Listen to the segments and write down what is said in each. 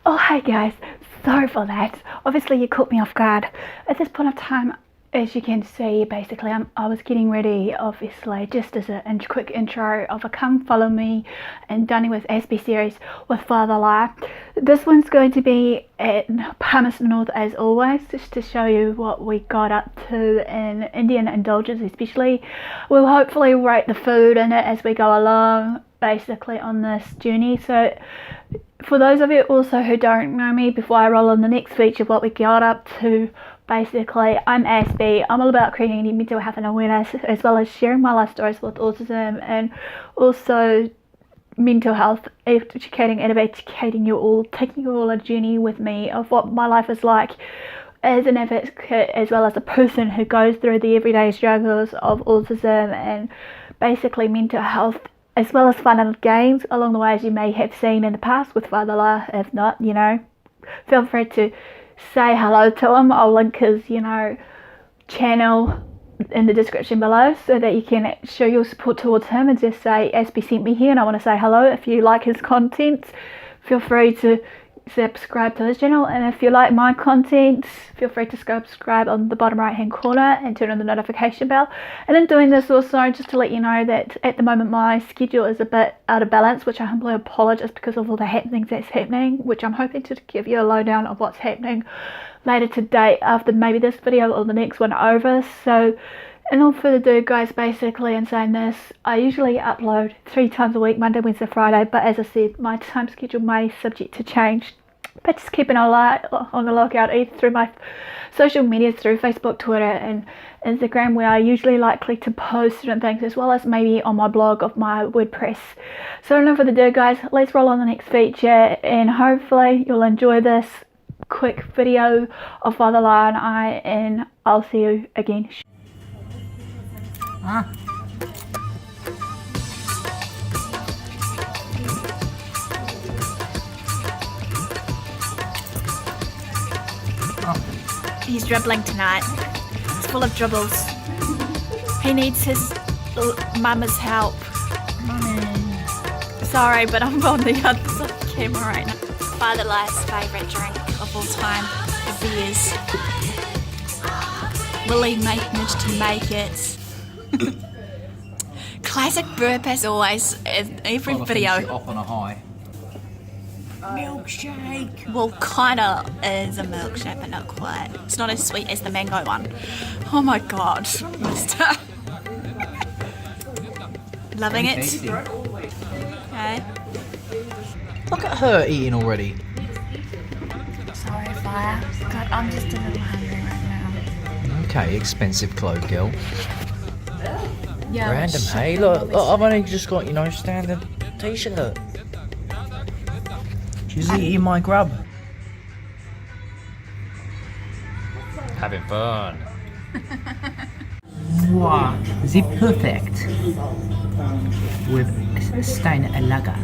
Oh, hi guys, sorry for that. Obviously you caught me off guard. At this point of time, as you can see, basically I was getting ready, obviously, just as a quick intro of a Come Follow Me and Dining with Aspie series with Father Lala. This one's going to be in Palmerston North as always, just to show you what we got up to in Indian Indulgence especially. We'll hopefully rate the food in it as we go along, basically on this journey. So for those of you also who don't know me, before I roll on the next feature, what we got up to, basically, I'm Aspie. I'm all about creating mental health and awareness, as well as sharing my life stories with autism, and also mental health, educating and educating you all, taking you all a journey with me of what my life is like as an advocate, as well as a person who goes through the everyday struggles of autism and basically mental health, as well as fun and games along the way, as you may have seen in the past with Father Lala. If not, you know, feel free to say hello to him. I'll link his, channel in the description below so that you can show your support towards him and just say, Aspie sent me here and I want to say hello. If you like his content, feel free to subscribe to his channel, and if you like my content, feel free to subscribe on the bottom right hand corner and turn on the notification bell. And in doing this also, just to let you know that at the moment my schedule is a bit out of balance, which I humbly apologize because of all the happenings that's happening, which I'm hoping to give you a lowdown of what's happening later today after maybe this video or the next one over. So in all further ado, guys, basically in saying this, I usually upload 3 times a week, Monday, Wednesday, Friday, but as I said, my time schedule may subject to change. But just keep an eye on the lookout either through my social media, through Facebook, Twitter and Instagram, where I usually likely to post certain things, as well as maybe on my blog of my WordPress. So enough further ado, guys, let's roll on the next feature, and hopefully you'll enjoy this quick video of Father Lala and I, and I'll see you again. Huh? He's dribbling tonight. It's full of dribbles. He needs his mama's help. Sorry, but I'm on the other side of the camera right now. Father Lala's favourite drink of all time, beers. Will he manage to make it? Classic burp as always in every video. Off on a high. Milkshake. Well, kinda is a milkshake, but not quite. It's not as sweet as the mango one. Oh my god, mister. Loving it? Okay. Look at her eating already. Sorry, Fire. God, I'm just a little hungry right now. Okay, expensive clothes, girl. Yeah. Random, hey, look, I've only just got, standard t-shirt. She's eating my grub. Having fun. Wow, is it perfect? With a stain and lager.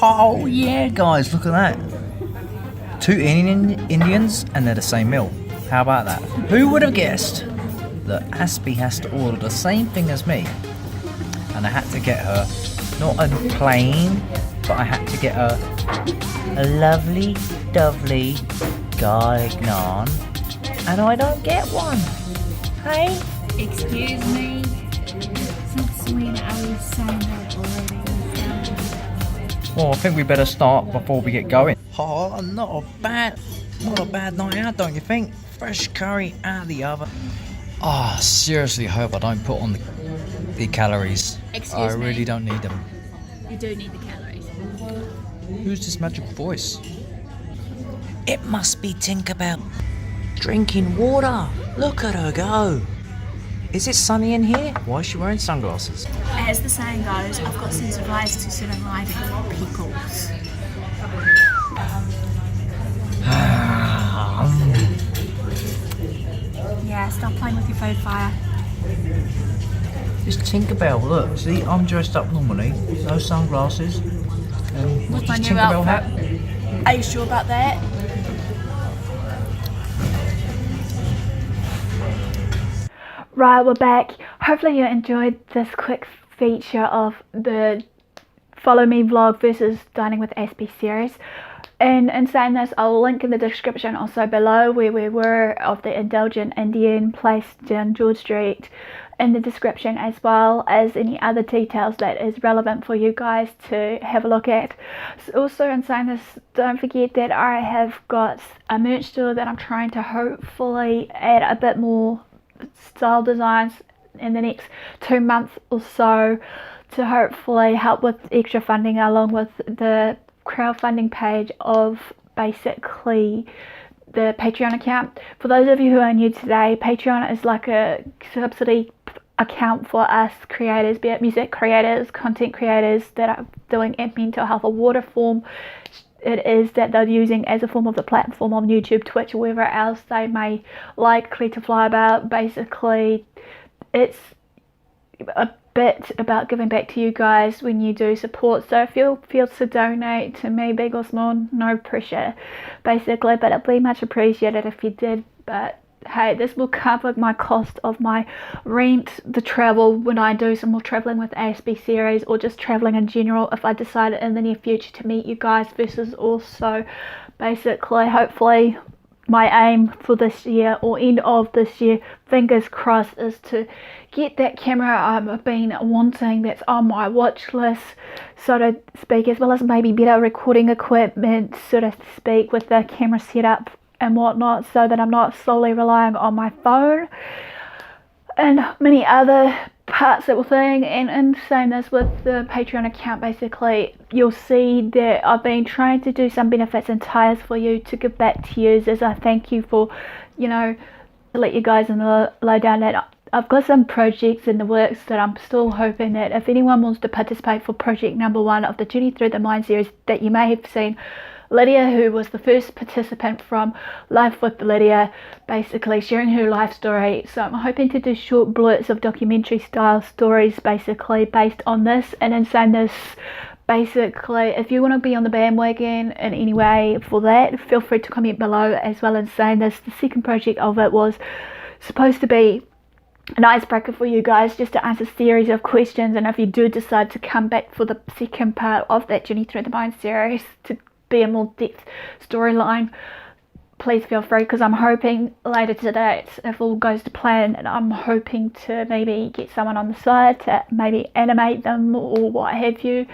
Oh yeah, guys, look at that. 2 Indians and they're the same meal. How about that? Who would have guessed that Aspie has to order the same thing as me? And I had to get her not a plain, but I had to get her a lovely, dovely garlic naan, and I don't get one. Hey? Excuse me, since when are we saying that already? Well, I think we better start before we get going. Oh, not a bad night out, don't you think? Fresh curry out of the oven. Oh, seriously hope I don't put on the calories. I really don't need them. You do need the calories. Who's this magical voice? It must be Tinkerbell. Drinking water. Look at her go. Is it sunny in here? Why is she wearing sunglasses? As the saying goes, I've got sensitive eyes to certain lighting peoples. Yeah, stop playing with your food, Fire. It's Tinkerbell, look, see, I'm dressed up normally, no sunglasses, With my just new Tinkerbell outfit. hat. Are you sure about that? Right, we're back. Hopefully you enjoyed this quick feature of the follow me vlog versus dining with Aspie series. And in saying this, I'll link in the description also below where we were of the Indulgent Indian place down George Street, in the description, as well as any other details that is relevant for you guys to have a look at. So also in saying this, don't forget that I have got a merch store that I'm trying to hopefully add a bit more style designs in the next 2 months or so, to hopefully help with extra funding, along with the crowdfunding page of basically the Patreon account. For those of you who are new today, Patreon is like a subsidy account for us creators, be it music creators, content creators that are doing mental health, or whatever form it is that they're using as a form of the platform on YouTube, Twitch, or wherever else they may likely to fly about. Basically, it's a bit about giving back to you guys when you do support. So if you feel to donate to me, big or small, no pressure basically, but it'd be much appreciated if you did. But hey, this will cover my cost of my rent, the travel when I do some more traveling with Aspie series, or just traveling in general if I decide in the near future to meet you guys, versus also basically hopefully my aim for this year, or end of this year, fingers crossed, is to get that camera I've been wanting, that's on my watch list, so to speak, as well as maybe better recording equipment, so to speak, with the camera setup and whatnot, so that I'm not solely relying on my phone and many other parts of the thing. And in saying this, with the Patreon account, basically you'll see that I've been trying to do some benefits and tires for you to give back to you as I thank you for, you know, to let you guys in the lowdown that I've got some projects in the works that I'm still hoping that if anyone wants to participate for project number 1 of the Journey Through the Mind series, that you may have seen Lydia, who was the first participant from Life with Lydia, basically sharing her life story. So I'm hoping to do short blurts of documentary style stories basically based on this. And in saying this, basically, if you want to be on the bandwagon in any way for that, feel free to comment below. As well as saying this, the second project of it was supposed to be an icebreaker for you guys, just to answer a series of questions. And if you do decide to come back for the second part of that Journey Through the Mind series to be a more depth storyline, please feel free, because I'm hoping later today, if all goes to plan, and I'm hoping to maybe get someone on the side to maybe animate them or what have you.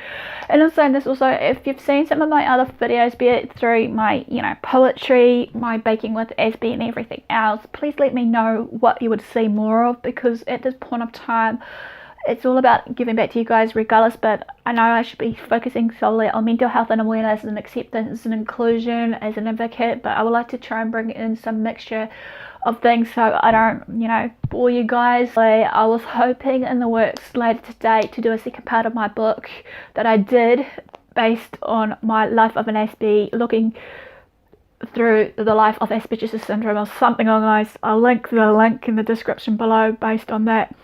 And I'm saying this also, if you've seen some of my other videos, be it through my, you know, poetry, my baking with Aspie and everything else, please let me know what you would see more of, because at this point of time it's all about giving back to you guys regardless. But I know I should be focusing solely on mental health and awareness and acceptance and inclusion as an advocate, but I would like to try and bring in some mixture of things so I don't, you know, bore you guys. I was hoping in the works later today to do a second part of my book that I did based on my life of an Aspie, looking through the life of Aspergers Syndrome or something along those. I'll link the link in the description below based on that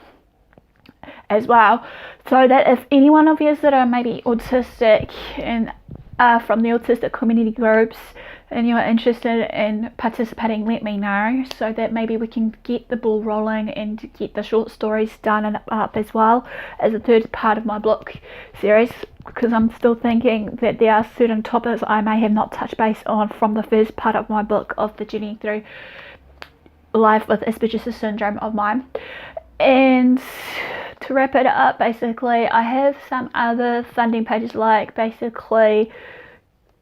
as well, so that if any one of you that are maybe autistic and are from the autistic community groups and you're interested in participating, let me know, so that maybe we can get the ball rolling and get the short stories done and up as well as a third part of my book series, because I'm still thinking that there are certain topics I may have not touched base on from the first part of my book of the Journey Through Life with Aspergers Syndrome of mine. And to wrap it up, basically I have some other funding pages, like basically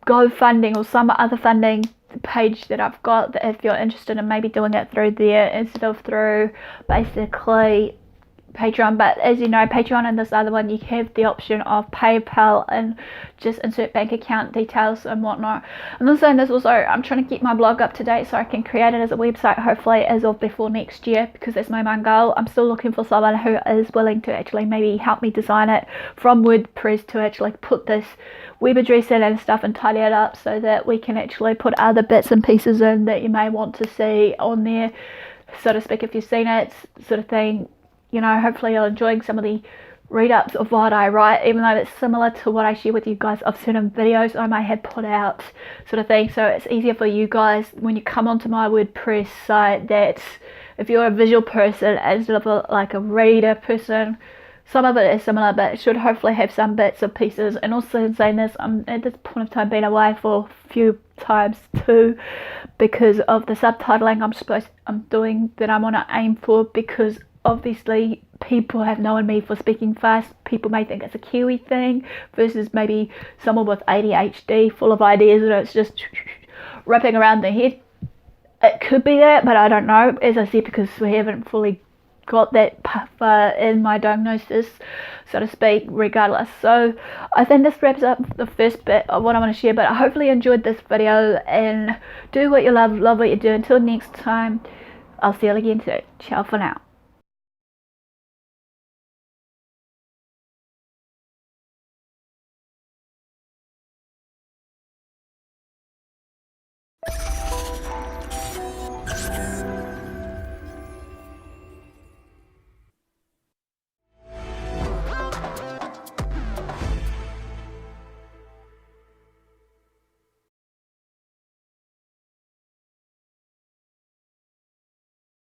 GoFunding or some other funding page that I've got, that if you're interested in maybe doing it through there instead of through basically Patreon. But as you know, Patreon and this other one, you have the option of PayPal and just insert bank account details and whatnot. I'm not saying this also, I'm trying to get my blog up to date so I can create it as a website hopefully as of before next year, because that's my main goal. I'm still looking for someone who is willing to actually maybe help me design it from WordPress, to actually put this web address in and stuff and tidy it up, so that we can actually put other bits and pieces in that you may want to see on there, so to speak, if you've seen it, sort of thing. You know, hopefully you're enjoying some of the read-ups of what I write, even though it's similar to what I share with you guys of certain videos I may have put out, sort of thing. So it's easier for you guys when you come onto my WordPress site, that if you're a visual person instead of like a reader person, some of it is similar, but it should hopefully have some bits and pieces. And also saying this, I'm at this point of time been away for a few times too, because of the subtitling I'm doing that I want to aim for, because obviously people have known me for speaking fast. People may think it's a Kiwi thing versus maybe someone with ADHD full of ideas and it's just wrapping around their head. It could be that, but I don't know, as I said, because we haven't fully got that far in my diagnosis, so to speak, regardless. So I think this wraps up the first bit of what I want to share, but I hopefully enjoyed this video, and do what you love what you do. Until next time, I'll see you again soon. Ciao for now.